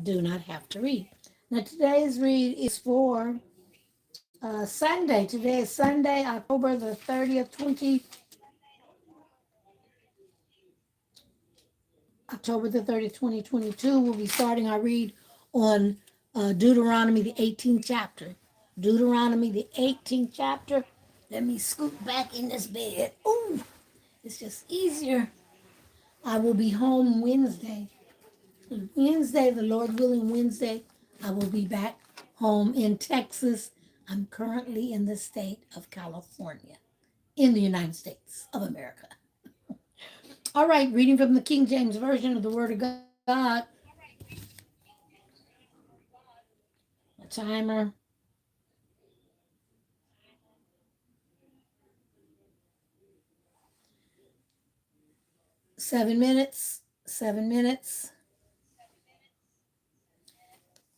do not have to read. Now, today's read is for Sunday. Today is Sunday, October the 30th, October the 30th, 2022. We'll be starting our read on Deuteronomy, the 18th chapter. Deuteronomy, the 18th chapter. Let me scoot back in this bed. Ooh, it's just easier. I will be home Wednesday. Wednesday, the Lord willing, Wednesday, I will be back home in Texas. I'm currently in the state of California, in the United States of America. All right, reading from the King James Version of the Word of God. A timer. 7 minutes. 7 minutes.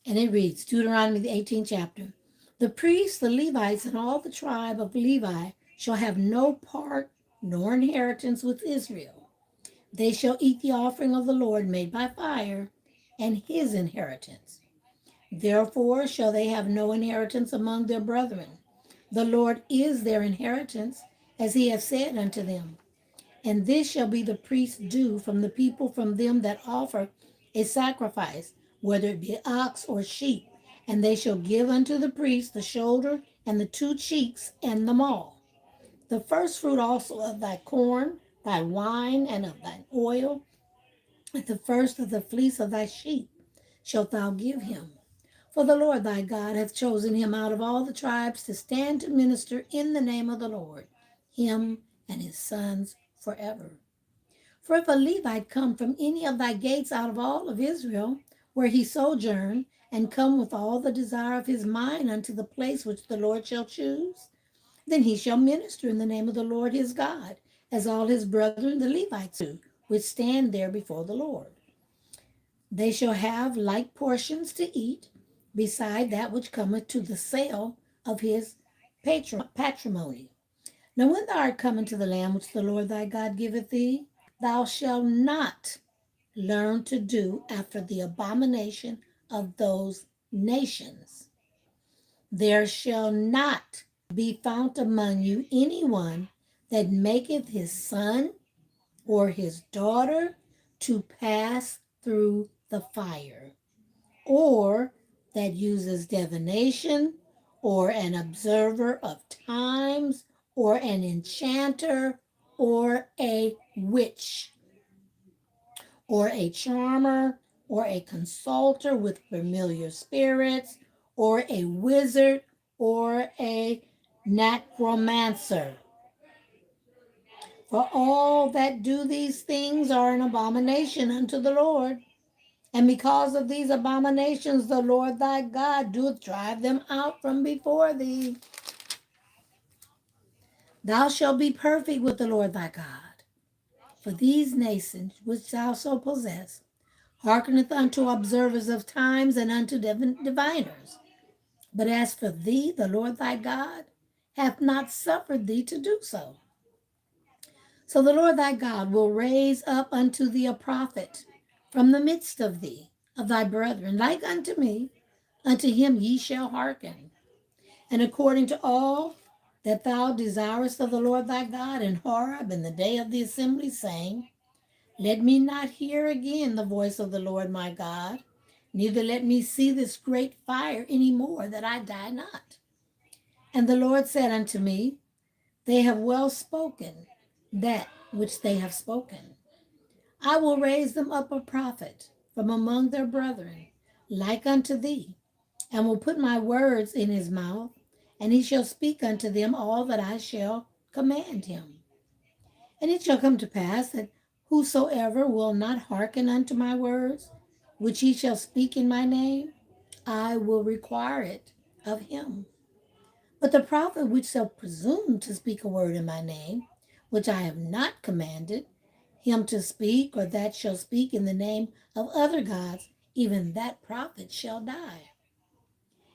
And it reads Deuteronomy, the 18th chapter. The priests, the Levites, and all the tribe of Levi shall have no part nor inheritance with Israel. They shall eat the offering of the Lord made by fire and his inheritance. Therefore shall they have no inheritance among their brethren. The Lord is their inheritance, as he hath said unto them. And this shall be the priest's due from the people, from them that offer a sacrifice, whether it be ox or sheep. And they shall give unto the priest the shoulder and the two cheeks and the maw. The first fruit also of thy corn, thy wine, and of thine oil, and the first of the fleece of thy sheep shalt thou give him. For the Lord thy God hath chosen him out of all the tribes to stand to minister in the name of the Lord, him and his sons forever. For if a Levite come from any of thy gates out of all of Israel, where he sojourn, and come with all the desire of his mind unto the place which the Lord shall choose, then he shall minister in the name of the Lord his God, as all his brethren the Levites do, which stand there before the Lord. They shall have like portions to eat, beside that which cometh to the sale of his patrimony. Now when thou art come into the land which the Lord thy God giveth thee, thou shalt not learn to do after the abomination of those nations. There shall not be found among you anyone that maketh his son or his daughter to pass through the fire, or that uses divination, or an observer of times, or an enchanter, or a witch, or a charmer, or a consulter with familiar spirits, or a wizard, or a necromancer. For all that do these things are an abomination unto the Lord. And because of these abominations, the Lord thy God doth drive them out from before thee. Thou shalt be perfect with the Lord thy God. For these nations which thou shalt possess hearkeneth unto observers of times and unto diviners. But as for thee, the Lord thy God hath not suffered thee to do so. So the Lord thy God will raise up unto thee a prophet from the midst of thee, of thy brethren, like unto me. Unto him ye shall hearken. And according to all that thou desirest of the Lord thy God in Horeb in the day of the assembly, saying, let me not hear again the voice of the Lord my God, neither let me see this great fire any more, that I die not. And the Lord said unto me, they have well spoken that which they have spoken. I will raise them up a prophet from among their brethren, like unto thee, and will put my words in his mouth, and he shall speak unto them all that I shall command him. And it shall come to pass that whosoever will not hearken unto my words, which he shall speak in my name, I will require it of him. But the prophet which shall presume to speak a word in my name, which I have not commanded him to speak, or that shall speak in the name of other gods, even that prophet shall die.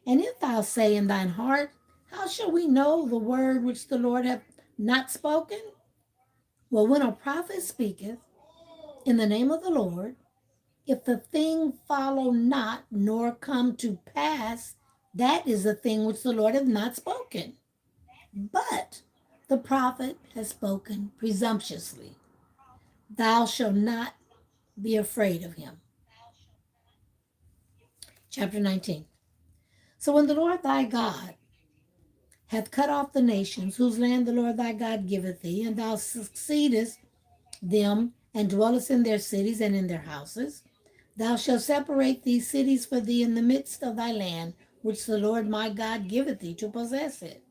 And if thou say in thine heart, how shall we know the word which the Lord hath not spoken? Well, when a prophet speaketh in the name of the Lord, If the thing follow not, nor come to pass, that is the thing which the Lord hath not spoken. But the prophet has spoken presumptuously. Thou shalt not be afraid of him. Chapter 19. So when the Lord thy God hath cut off the nations, whose land the Lord thy God giveth thee, and thou succeedest them, and dwellest in their cities and in their houses, thou shalt separate these cities for thee in the midst of thy land, which the Lord my God giveth thee to possess it.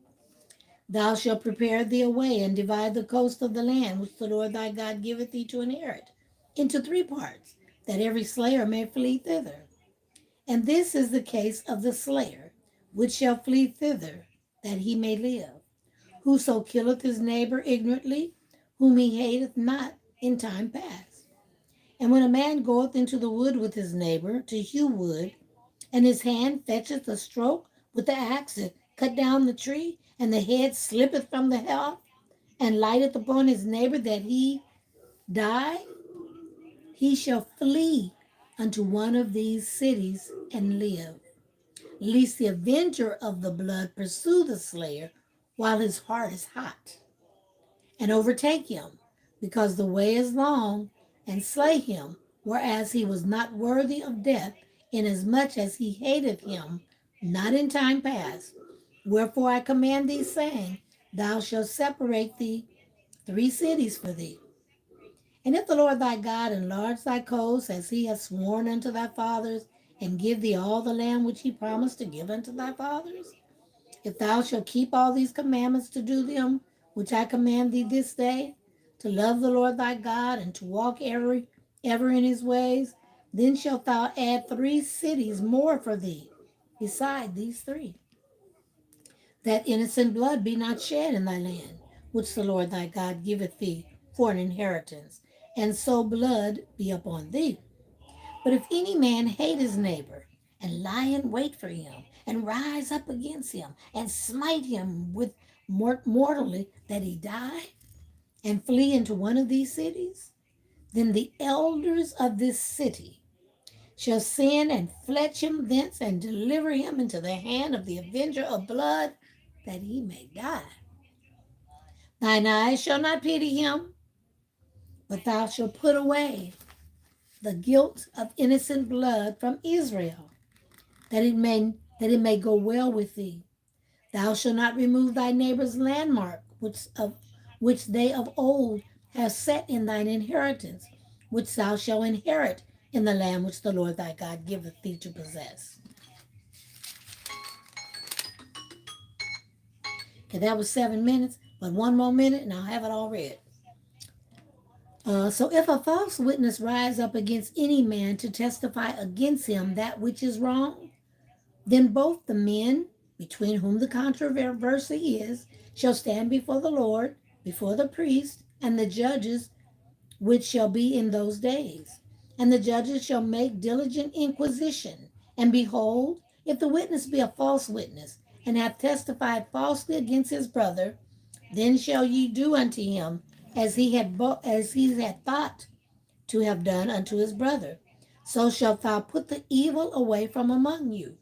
Thou shalt prepare thee a way, and divide the coast of the land, which the Lord thy God giveth thee to inherit, into 3 parts, that every slayer may flee thither. And this is the case of the slayer, which shall flee thither, that he may live. Whoso killeth his neighbor ignorantly, whom he hateth not in time past. And when a man goeth into the wood with his neighbor to hew wood, and his hand fetcheth a stroke with the axe to cut down the tree, and the head slippeth from the helve, and lighteth upon his neighbor that he die, he shall flee unto one of these cities and live, lest the avenger of the blood pursue the slayer while his heart is hot, and overtake him, because the way is long, and slay him, whereas he was not worthy of death, inasmuch as he hated him not in time past. Wherefore I command thee, saying, Thou shalt separate thee 3 cities for thee. And if the Lord thy God enlarge thy coast, as he hath sworn unto thy fathers, and give thee all the land which he promised to give unto thy fathers, if thou shalt keep all these commandments to do them, which I command thee this day, to love the Lord thy God, and to walk ever in his ways, then shalt thou add 3 cities more for thee, beside these 3, that innocent blood be not shed in thy land, which the Lord thy God giveth thee for an inheritance, and so blood be upon thee. But if any man hate his neighbor, and lie in wait for him, and rise up against him, and smite him with mortally that he die, and flee into one of these cities, then the elders of this city shall send and fetch him thence, and deliver him into the hand of the avenger of blood, that he may die. Thine eyes shall not pity him, but thou shalt put away the guilt of innocent blood from Israel, that it may go well with thee. Thou shalt not remove thy neighbor's landmark, which they of old have set in thine inheritance, which thou shalt inherit in the land which the Lord thy God giveth thee to possess. Okay, that was 7 minutes, but 1 more minute and I'll have it all read. So if a false witness rise up against any man to testify against him that which is wrong, then both the men between whom the controversy is shall stand before the Lord, before the priest, and the judges which shall be in those days. And the judges shall make diligent inquisition. And behold, if the witness be a false witness, and hath testified falsely against his brother, then shall ye do unto him as he had thought to have done unto his brother. So shalt thou put the evil away from among you.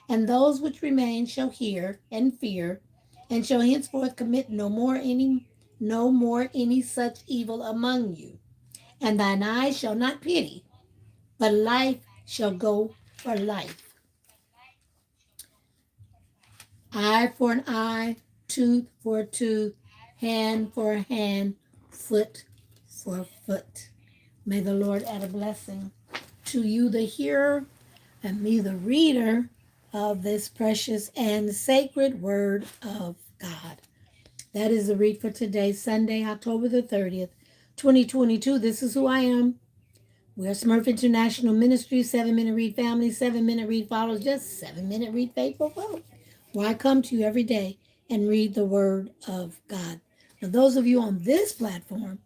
And those which remain shall hear and fear, and shall henceforth commit no more any such evil among you. And thine eyes shall not pity, but life shall go for life, eye for an eye, tooth for a tooth, hand for a hand, foot for a foot. May the Lord add a blessing to you, the hearer, and me, the reader of this precious and sacred word of God. That is the read for today, Sunday, October the 30th, 2022. This is who I am. We're SMRF International Ministry, 7-Minute Read Family, 7-Minute Read follows, just 7-Minute Read Faithful folk, where I come to you every day and read the Word of God. Now, those of you on this platform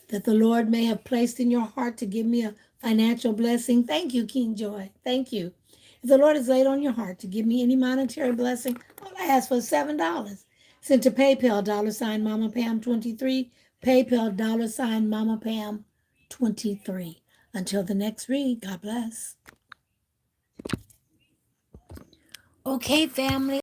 that the Lord may have placed in your heart to give me a financial blessing, thank you, King Joy. Thank you. If the Lord has laid on your heart to give me any monetary blessing, all I ask for is $7. Send to PayPal, $ Mama Pam 23, PayPal, $ Mama Pam 23. Until the next read, God bless. Okay, family.